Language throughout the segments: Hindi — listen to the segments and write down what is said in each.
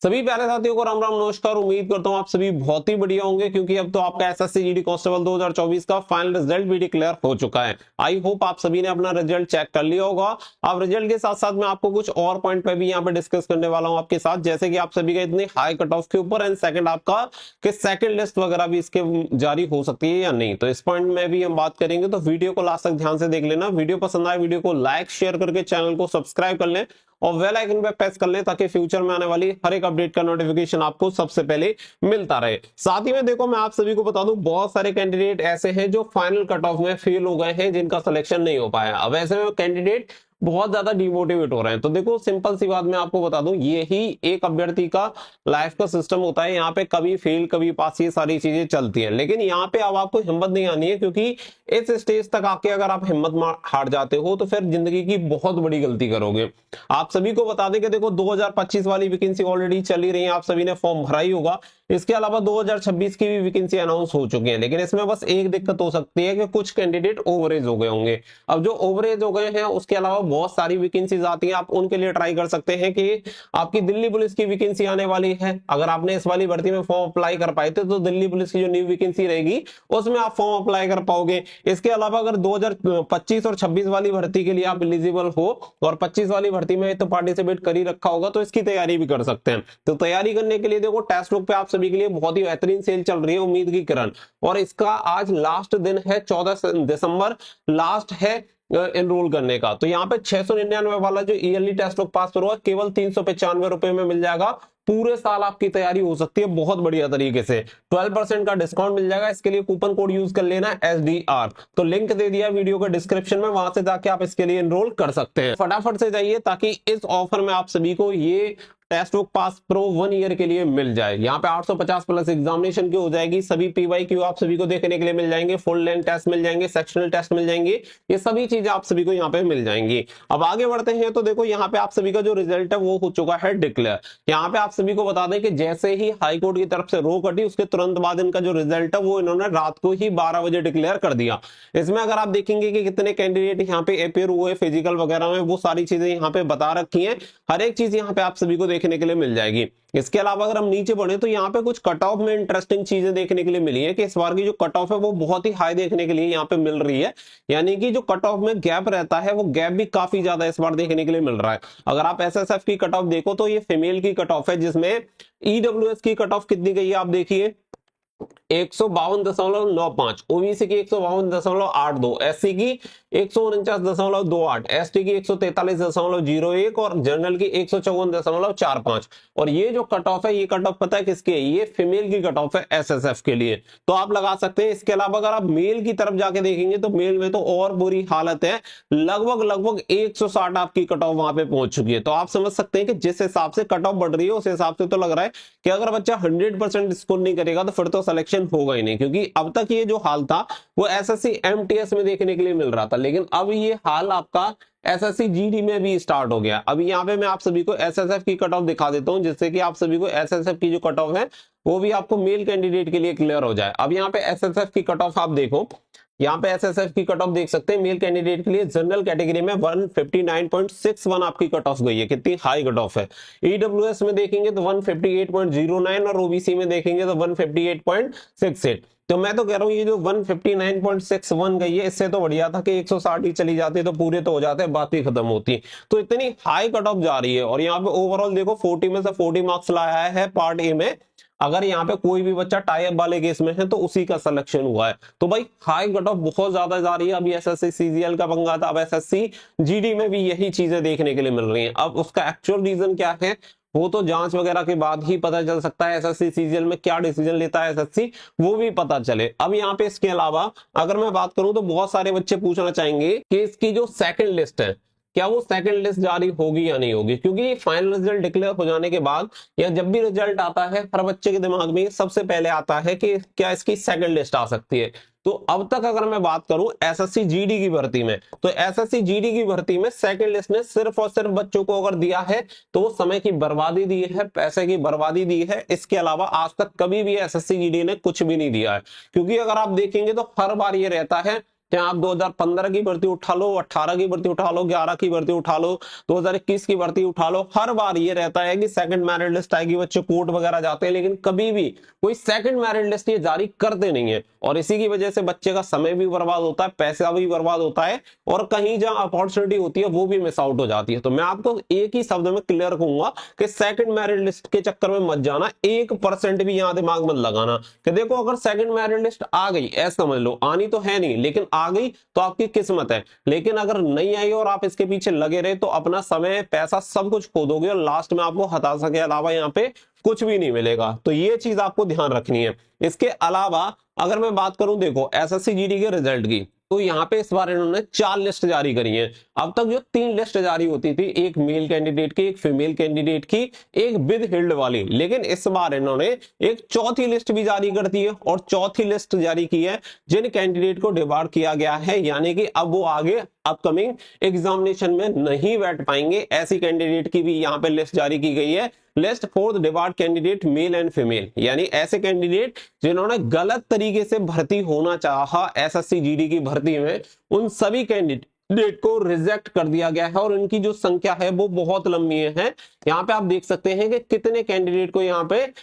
सभी प्यारे साथियों को राम राम नमस्कार। उम्मीद करता हूं आप सभी बहुत ही बढ़िया होंगे, क्योंकि अब तो आपका एसएससी जीडी कांस्टेबल 2024 का फाइनल रिजल्ट भी डिक्लेयर हो चुका है। आई होप आप सभी ने अपना रिजल्ट चेक कर लिया होगा। अब रिजल्ट के साथ साथ मैं आपको कुछ और पॉइंट पे भी यहाँ पे डिस्कस करने वाला हूं आपके साथ, जैसे कि आप सभी का इतने हाई कट ऑफ के ऊपर एंड सेकंड आपका कि सेकंड लिस्ट वगैरह भी इसके जारी हो सकती है या नहीं, तो इस पॉइंट में भी हम बात करेंगे। तो वीडियो को लास्ट तक ध्यान से देख लेना। वीडियो पसंद आए वीडियो को लाइक शेयर करके चैनल को सब्सक्राइब कर लें और बेल आइकन पे प्रेस कर लें, ताकि फ्यूचर में आने वाली हर एक अपडेट का नोटिफिकेशन आपको सबसे पहले मिलता रहे। साथ ही में देखो, मैं आप सभी को बता दूं, बहुत सारे कैंडिडेट ऐसे हैं जो फाइनल कट ऑफ में फेल हो गए हैं, जिनका सिलेक्शन नहीं हो पाया। अब ऐसे में कैंडिडेट बहुत ज्यादा डिमोटिवेट हो रहे हैं। तो देखो, सिंपल सी बात मैं आपको बता दूं, ये ही एक अभ्यर्थी का लाइफ का सिस्टम होता है। यहाँ पे कभी फेल कभी पास, ये सारी चीजें चलती हैं। लेकिन यहाँ पे अब आपको हिम्मत नहीं आनी है, क्योंकि इस स्टेज तक आके अगर आप हिम्मत हार जाते हो तो फिर जिंदगी की बहुत बड़ी गलती करोगे। आप सभी को बता दें कि देखो, 2025 वाली वैकेंसी ऑलरेडी चली रही है, आप सभी ने फॉर्म भरा ही होगा। इसके अलावा 2026 की भी वैकेंसी अनाउंस हो चुकी है। लेकिन इसमें बस एक दिक्कत हो सकती है कि कुछ कैंडिडेट ओवरेज हो गए होंगे। अब जो ओवरेज हो गए हैं, उसके अलावा बहुत सारी वैकेंसीज आती हैं, आप उनके लिए ट्राई कर सकते हैं कि आपकी दिल्ली पुलिस की वैकेंसी आने वाली है। अगर आपने इस वाली भर्ती में फॉर्म अप्लाई कर पाए थे, तो दिल्ली पुलिस की जो न्यू वैकेंसी रहेगी उसमें आप फॉर्म अप्लाई कर पाओगे। इसके अलावा अगर 2025 और 26 वाली भर्ती के लिए आप एलिजिबल हो और 25 वाली भर्ती में तो पार्टिसिपेट कर ही रखा होगा, तो इसकी तैयारी भी कर सकते हैं। तो तैयारी करने के लिए देखो, टेस्ट बुक पे आप सभी के लिए बहुत ही बेहतरीन सेल चल रही है, उम्मीद की किरण। और इसका आज लास्ट दिन है, 14 दिसंबर लास्ट है एनरोल करने का। तो यहाँ पे 699 वाला जो ईयरली टेस्ट बुक पास पर हुआ, केवल 395 रुपए में मिल जाएगा। पूरे साल आपकी तैयारी हो सकती है बहुत बढ़िया तरीके से। 12% का डिस्काउंट मिल जाएगा। इसके लिए कूपन कोड यूज कर लेना SDR। तो लिंक दे दिया वीडियो के डिस्क्रिप्शन में, वहां से जाके आप इसके लिए एनरोल कर सकते हैं। फटाफट से जाइए, ताकि इस ऑफर में आप सभी को ये test book pass pro 1 year के लिए मिल जाए। यहाँ पे 850 प्लस एग्जामिनेशन की हो जाएगी। सभी PYQ आप सभी को देखने के लिए मिल जाएंगे, फुल लेंथ टेस्ट मिल जाएंगे, सेक्शनल टेस्ट मिल जाएंगे, ये सभी चीजें आप सभी को यहाँ पे मिल जाएंगी। अब आगे बढ़ते हैं। तो देखो, यहाँ पे आप सभी का जो रिजल्ट है वो हो चुका है डिक्लेयर। यहाँ पे आप सभी को बता दें कि जैसे ही हाईकोर्ट की तरफ से रो कटी, उसके तुरंत बाद इनका जो रिजल्ट है वो इन्होंने रात को ही 12 बजे डिक्लेयर कर दिया। इसमें अगर आप देखेंगे कि कितने कैंडिडेट यहाँ पे अपेयर हुए फिजिकल वगैरह में, वो सारी चीजें यहाँ पे बता रखी है। हर एक चीज यहाँ पे आप सभी को देखने के लिए मिल जाएगी। इसके अलावा अगर हम नीचे बढ़े, तो यहाँ पे कुछ कट ऑफ में इंटरेस्टिंग चीजें देखने के लिए मिली है कि इस बार की जो कट ऑफ है वो बहुत ही हाई देखने के लिए यहाँ पे मिल रही है। यानी कि जो कट ऑफ में गैप रहता है, वो गैप भी काफी ज्यादा इस बार देखने के लिए मिल रहा है। अगर आप SSF की कट ऑफ देखो, तो ये फीमेल की कट ऑफ है, जिसमें EWS की कट ऑफ कितनी गई है आप देखिए, 152.95, ओबीसी की 152.82, एससी की 149.28, एसटी की 143.01 और जनरल की 154.45। और ये जो कट ऑफ है, ये कट ऑफ पता है किसके है? ये फीमेल की कट ऑफ है SSF के लिए। तो आप लगा सकते हैं। इसके अलावा अगर आप मेल की तरफ जाके देखेंगे, तो मेल में तो और बुरी हालत है। लगभग 160 आपकी कट ऑफ वहां पे पहुंच चुकी है। तो आप समझ सकते हैं कि जिस हिसाब से कट ऑफ बढ़ रही है, उस हिसाब से तो लग रहा है कि अगर बच्चा 100% स्कोर नहीं करेगा, तो फिर तो सिलेक्शन होगा ही नहीं। क्योंकि अब तक ये जो हाल था वो SSC MTS में देखने के लिए मिल रहा था, लेकिन अब ये हाल आपका SSC GD में भी स्टार्ट हो गया। अभी यहाँ पे मैं आप सभी को SSF की कट ऑफ दिखा देता हूं, जिससे कि आप सभी को SSF की जो कट ऑफ है वो भी आपको मेल कैंडिडेट के लिए क्लियर हो जाए। अब यहाँ पे SSF की कट ऑफ आप देखो, यहाँ पे SSF की कट ऑफ देख सकते हैं। मेल कैंडिडेट के लिए जनरल कैटेगरी में 159.61 आपकी कट ऑफ गई है। कितनी हाई कट ऑफ है। EWS में देखेंगे तो 158.09 और OBC में देखेंगे तो 158.68। तो मैं तो कह रहा हूँ, ये जो 159.61 गई है, इससे तो बढ़िया था कि 160 ही चली जाती, तो पूरे तो हो जाते, बात ही खत्म होती। तो इतनी हाई कट ऑफ जा रही है। और यहाँ पे ओवरऑल देखो, 40 में से 40 मार्क्स लाया है पार्ट ए में। अगर यहाँ पे कोई भी बच्चा टाई अप वाले केस में है, तो उसी का सिलेक्शन हुआ है। तो भाई हाई कट ऑफ बहुत ज्यादा जा रही है। अभी SSC CGL का पंगा था, अब SSC GD में भी यही चीजें देखने के लिए मिल रही हैं। अब उसका एक्चुअल रीजन क्या है, वो तो जांच वगैरह के बाद ही पता चल सकता है। SSC CGL में क्या डिसीजन लेता है SSC, वो भी पता चले। अब यहाँ पे इसके अलावा अगर मैं बात करूं, तो बहुत सारे बच्चे पूछना चाहेंगे कि इसकी जो सेकंड लिस्ट है, क्या वो सेकंड लिस्ट जारी होगी या नहीं होगी। क्योंकि फाइनल रिजल्ट डिक्लेयर हो जाने के बाद, या जब भी रिजल्ट आता है, हर बच्चे के दिमाग में सबसे पहले आता है कि क्या इसकी सेकंड लिस्ट आ सकती है। तो अब तक अगर मैं बात करूं SSC GD की भर्ती में, तो SSC GD की भर्ती में सेकंड लिस्ट ने सिर्फ और सिर्फ बच्चों को अगर दिया है, तो वो समय की बर्बादी दी है, पैसे की बर्बादी दी है। इसके अलावा आज तक कभी भी SSC GD ने कुछ भी नहीं दिया है। क्योंकि अगर आप देखेंगे, तो हर बार ये रहता है चाहे आप 2015 की भर्ती उठा लो, 18 की भर्ती उठा लो, 11 की भर्ती उठा लो, 2021 की भर्ती उठा लो, हर बार ये रहता है कि सेकंड मेरिट लिस्ट आएगी, बच्चे कोर्ट वगैरह जाते हैं, लेकिन कभी भी कोई सेकंड मेरिट लिस्ट ये जारी करते नहीं है। और इसी की वजह से बच्चे का समय भी बर्बाद होता है, पैसा भी बर्बाद होता है, और कहीं जहां अपॉर्चुनिटी होती है वो भी मिस आउट हो जाती है। तो मैं आपको एक ही शब्द में क्लियर कहूंगा कि सेकंड मेरिट लिस्ट के चक्कर में मत जाना, 1% भी यहां दिमाग मत लगाना कि देखो अगर सेकंड मेरिट लिस्ट आ गई, ऐसा समझ लो, आनी तो है नहीं लेकिन आ गई तो आपकी किस्मत है, लेकिन अगर नहीं आई और आप इसके पीछे लगे रहे तो अपना समय, पैसा सब कुछ खो दोगे और लास्ट में आपको हताशा के अलावा यहाँ पे कुछ भी नहीं मिलेगा। तो ये चीज आपको ध्यान रखनी है। इसके अलावा अगर मैं बात करूं, देखो एसएससी जीडी के रिजल्ट की, तो यहाँ पे इस बार इन्होंने 4 लिस्ट जारी करी है। अब तक जो 3 लिस्ट जारी होती थी, एक मेल कैंडिडेट की, एक फीमेल कैंडिडेट की, एक विद हिल्ड वाली, लेकिन इस बार इन्होंने एक चौथी लिस्ट भी जारी कर दी है, और चौथी लिस्ट जारी की है जिन कैंडिडेट को डिबार किया गया है, यानी कि अब वो आगे अपकमिंग एग्जामिनेशन में नहीं बैठ पाएंगे, ऐसी कैंडिडेट की भी यहाँ पे लिस्ट जारी की गई है। List for the debarred candidate male and female, यानी ऐसे कैंडिडेट जिन्होंने गलत तरीके से भर्ती होना चाहा एसएससी जीडी की भर्ती में, उन सभी कैंडिडेट को रिजेक्ट कर दिया गया है, और इनकी जो संख्या है वो बहुत लंबी है। यहाँ पे आप देख सकते हैं कि कितने कैंडिडेट को यहाँ पे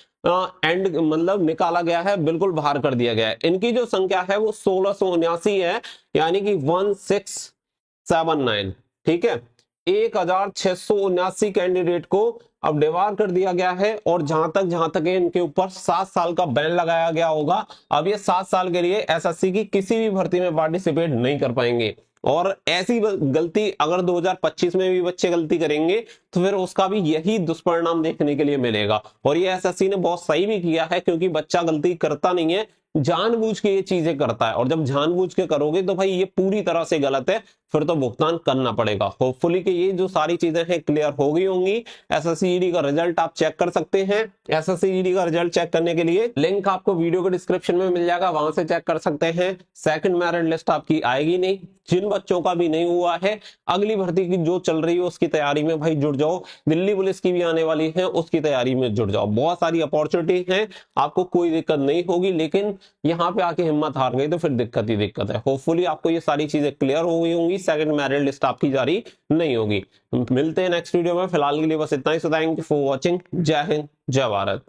एंड मतलब निकाला गया है, बिल्कुल बाहर कर दिया गया है। इनकी जो संख्या है वो 1679 है, यानी कि 1679, ठीक है। 1679 कैंडिडेट को अब डिबार कर दिया गया है, और जहां तक इनके ऊपर 7 साल का बैन लगाया गया होगा। अब ये 7 साल के लिए एसएससी की किसी भी भर्ती में पार्टिसिपेट नहीं कर पाएंगे, और ऐसी गलती अगर 2025 में भी बच्चे गलती करेंगे तो फिर उसका भी यही दुष्परिणाम देखने के लिए मिलेगा। और ये एसएससी ने बहुत सही भी किया है, क्योंकि बच्चा गलती करता नहीं है, जानबूझ के ये चीजें करता है, और जब जानबूझ के करोगे तो भाई ये पूरी तरह से गलत है, फिर तो भुगतान करना पड़ेगा। होपफुली कि ये जो सारी चीजें हैं क्लियर हो गई होंगी। एसएससी जीडी का रिजल्ट आप चेक कर सकते हैं। एसएससी जीडी का रिजल्ट चेक करने के लिए लिंक आपको वीडियो के डिस्क्रिप्शन में मिल जाएगा, वहां से चेक कर सकते हैं। सेकंड मेरिट लिस्ट आपकी आएगी नहीं, जिन बच्चों का भी नहीं हुआ है, अगली भर्ती की जो चल रही है उसकी तैयारी में भाई जुड़ जाओ, दिल्ली पुलिस की भी आने वाली है उसकी तैयारी में जुड़ जाओ, बहुत सारी अपॉर्चुनिटी है, आपको कोई दिक्कत नहीं होगी। लेकिन यहाँ पे आके हिम्मत हार गई तो फिर दिक्कत ही दिक्कत है। होपफुली आपको ये सारी चीजें क्लियर हो गई होंगी, सेकंड मेरिट लिस्ट आपकी जारी नहीं होगी। मिलते हैं नेक्स्ट वीडियो में, फिलहाल के लिए बस इतना ही। So thank you for watching. जय हिंद, जय भारत।